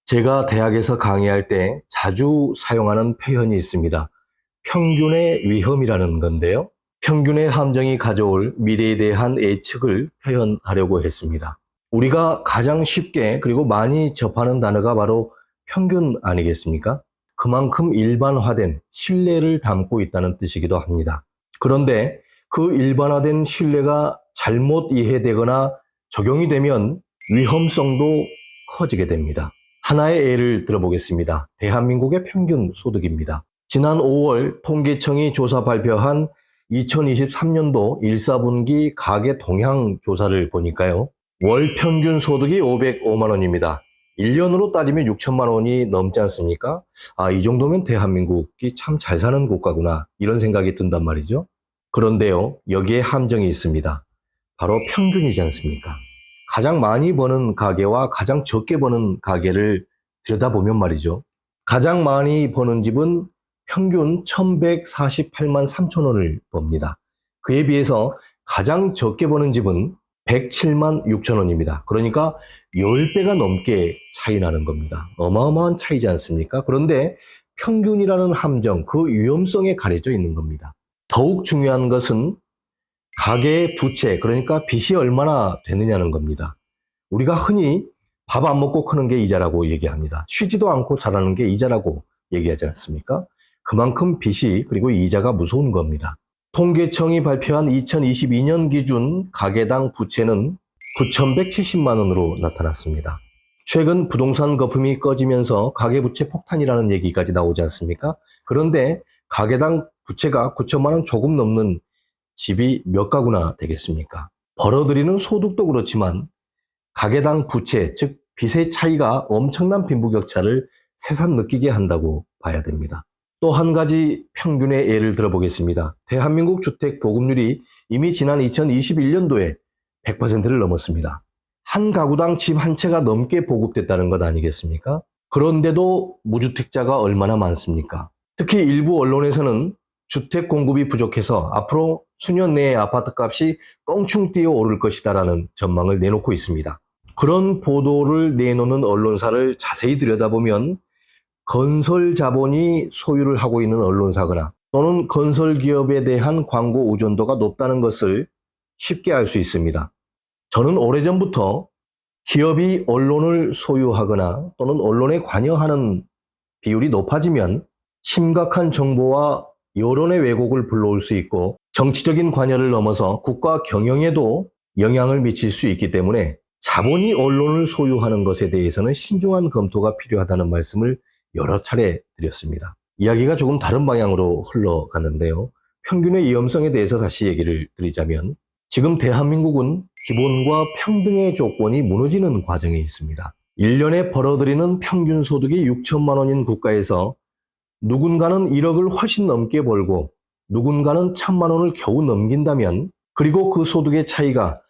제가 대학에서 강의할 때 자주 사용하는 표현이 있습니다. 평균의 위험이라는 건데요. 평균의 함정이 가져올 미래에 대한 예측을 표현하려고 했습니다. 우리가 가장 쉽게 그리고 많이 접하는 단어가 바로 평균 아니겠습니까? 그만큼 일반화된 신뢰를 담고 있다는 뜻이기도 합니다. 그런데 그 일반화된 신뢰가 잘못 이해되거나 적용이 되면 위험성도 커지게 됩니다. 하나의 예를 들어보겠습니다. 대한민국의 평균 소득입니다. 지난 5월 통계청이 조사 발표한 2023년도 1사분기 가계 동향 조사를 보니까요. 월 평균 소득이 505만 원입니다. 1년으로 따지면 6천만 원이 넘지 않습니까? 이 정도면 대한민국이 참 잘 사는 국가구나 이런 생각이 든단 말이죠. 그런데요, 여기에 함정이 있습니다. 바로 평균이지 않습니까? 가장 많이 버는 가게와 가장 적게 버는 가게를 들여다보면 말이죠. 가장 많이 버는 집은 평균 1148만 3천 원을 법니다. 그에 비해서 가장 적게 버는 집은 107만 6천 원입니다. 그러니까 10배가 넘게 차이 나는 겁니다. 어마어마한 차이지 않습니까? 그런데 평균이라는 함정, 그 위험성에 가려져 있는 겁니다. 더욱 중요한 것은 가계의 부채, 그러니까 빚이 얼마나 되느냐는 겁니다. 우리가 흔히 밥 안 먹고 크는 게 이자라고 얘기합니다. 쉬지도 않고 자라는 게 이자라고 얘기하지 않습니까? 그만큼 빚이 그리고 이자가 무서운 겁니다. 통계청이 발표한 2022년 기준 가계당 부채는 9,170만 원으로 나타났습니다. 최근 부동산 거품이 꺼지면서 가계부채 폭탄이라는 얘기까지 나오지 않습니까? 그런데 가계당 부채가 9천만 원 조금 넘는 집이 몇 가구나 되겠습니까? 벌어들이는 소득도 그렇지만 가계당 부채, 즉 빚의 차이가 엄청난 빈부격차를 새삼 느끼게 한다고 봐야 됩니다. 또 한 가지 평균의 예를 들어보겠습니다. 대한민국 주택 보급률이 이미 지난 2021년도에 100%를 넘었습니다. 한 가구당 집 한 채가 넘게 보급됐다는 것 아니겠습니까? 그런데도 무주택자가 얼마나 많습니까? 특히 일부 언론에서는 주택 공급이 부족해서 앞으로 수년 내에 아파트값이 껑충 뛰어 오를 것이다라는 전망을 내놓고 있습니다. 그런 보도를 내놓는 언론사를 자세히 들여다보면 건설 자본이 소유를 하고 있는 언론사거나 또는 건설 기업에 대한 광고 의존도가 높다는 것을 쉽게 알 수 있습니다. 저는 오래전부터 기업이 언론을 소유하거나 또는 언론에 관여하는 비율이 높아지면 심각한 정보와 여론의 왜곡을 불러올 수 있고 정치적인 관여를 넘어서 국가 경영에도 영향을 미칠 수 있기 때문에 자본이 언론을 소유하는 것에 대해서는 신중한 검토가 필요하다는 말씀을 여러 차례 드렸습니다. 이야기가 조금 다른 방향으로 흘러가는데요. 평균의 위험성에 대해서 다시 얘기를 드리자면 지금 대한민국은 기본과 평등의 조건이 무너지는 과정에 있습니다. 1년에 벌어들이는 평균 소득이 6천만 원인 국가에서 누군가는 1억을 훨씬 넘게 벌고 누군가는 1,000만 원을 겨우 넘긴다면 그리고 그 소득의 차이가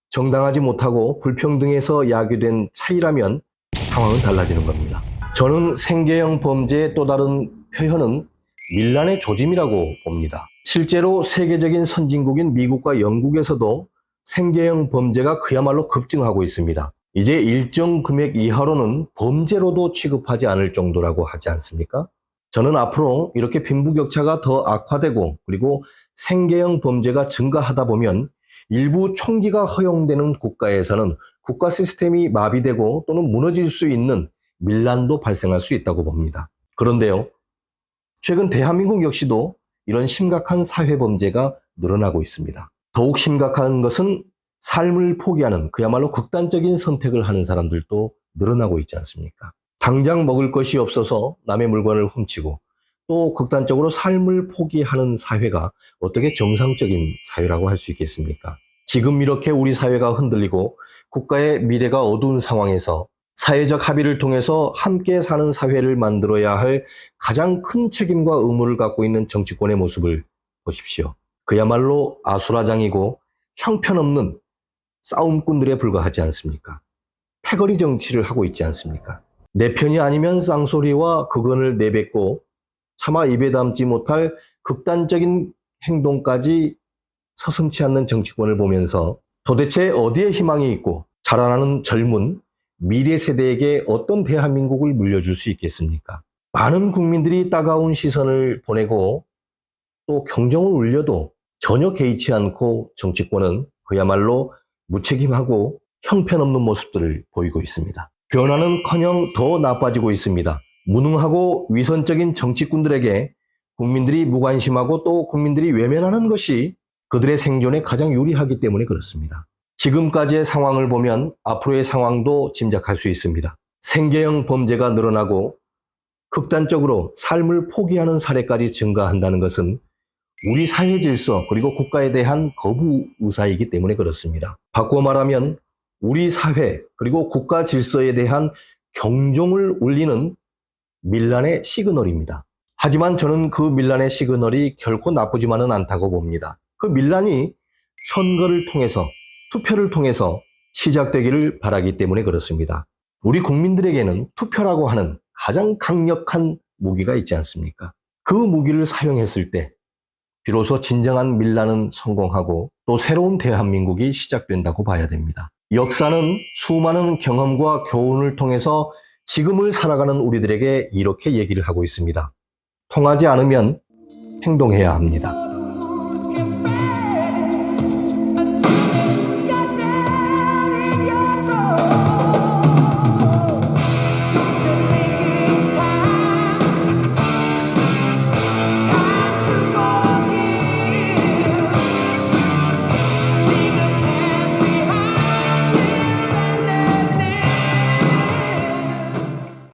정당하지 못하고 불평등에서 야기된 차이라면 상황은 달라지는 겁니다. 저는 생계형 범죄의 또 다른 표현은 밀란의 조짐이라고 봅니다. 실제로 세계적인 선진국인 미국과 영국에서도 생계형 범죄가 그야말로 급증하고 있습니다. 이제 일정 금액 이하로는 범죄로도 취급하지 않을 정도라고 하지 않습니까? 저는 앞으로 이렇게 빈부격차가 더 악화되고 그리고 생계형 범죄가 증가하다 보면 일부 총기가 허용되는 국가에서는 국가 시스템이 마비되고 또는 무너질 수 있는 밀란도 발생할 수 있다고 봅니다. 그런데요, 최근 대한민국 역시도 이런 심각한 사회범죄가 늘어나고 있습니다. 더욱 심각한 것은 삶을 포기하는 그야말로 극단적인 선택을 하는 사람들도 늘어나고 있지 않습니까? 당장 먹을 것이 없어서 남의 물건을 훔치고 또 극단적으로 삶을 포기하는 사회가 어떻게 정상적인 사회라고 할 수 있겠습니까? 지금 이렇게 우리 사회가 흔들리고 국가의 미래가 어두운 상황에서 사회적 합의를 통해서 함께 사는 사회를 만들어야 할 가장 큰 책임과 의무를 갖고 있는 정치권의 모습을 보십시오. 그야말로 아수라장이고 형편없는 싸움꾼들에 불과하지 않습니까? 패거리 정치를 하고 있지 않습니까? 내 편이 아니면 쌍소리와 극언을 내뱉고 차마 입에 담지 못할 극단적인 행동까지 서슴지 않는 정치권을 보면서 도대체 어디에 희망이 있고 자라나는 젊은 미래 세대에게 어떤 대한민국을 물려줄 수 있겠습니까? 많은 국민들이 따가운 시선을 보내고 또 경종을 울려도 전혀 개의치 않고 정치권은 그야말로 무책임하고 형편없는 모습들을 보이고 있습니다. 변화는커녕 더 나빠지고 있습니다. 무능하고 위선적인 정치꾼들에게 국민들이 무관심하고 또 국민들이 외면하는 것이 그들의 생존에 가장 유리하기 때문에 그렇습니다. 지금까지의 상황을 보면 앞으로의 상황도 짐작할 수 있습니다. 생계형 범죄가 늘어나고 극단적으로 삶을 포기하는 사례까지 증가한다는 것은 우리 사회 질서 그리고 국가에 대한 거부 의사이기 때문에 그렇습니다. 바꾸어 말하면 우리 사회 그리고 국가 질서에 대한 경종을 울리는 밀란의 시그널입니다. 하지만 저는 그 밀란의 시그널이 결코 나쁘지만은 않다고 봅니다. 그 밀란이 선거를 통해서 투표를 통해서 시작되기를 바라기 때문에 그렇습니다. 우리 국민들에게는 투표라고 하는 가장 강력한 무기가 있지 않습니까? 그 무기를 사용했을 때 비로소 진정한 밀란은 성공하고 또 새로운 대한민국이 시작된다고 봐야 됩니다. 역사는 수많은 경험과 교훈을 통해서 지금을 살아가는 우리들에게 이렇게 얘기를 하고 있습니다. 통하지 않으면 행동해야 합니다.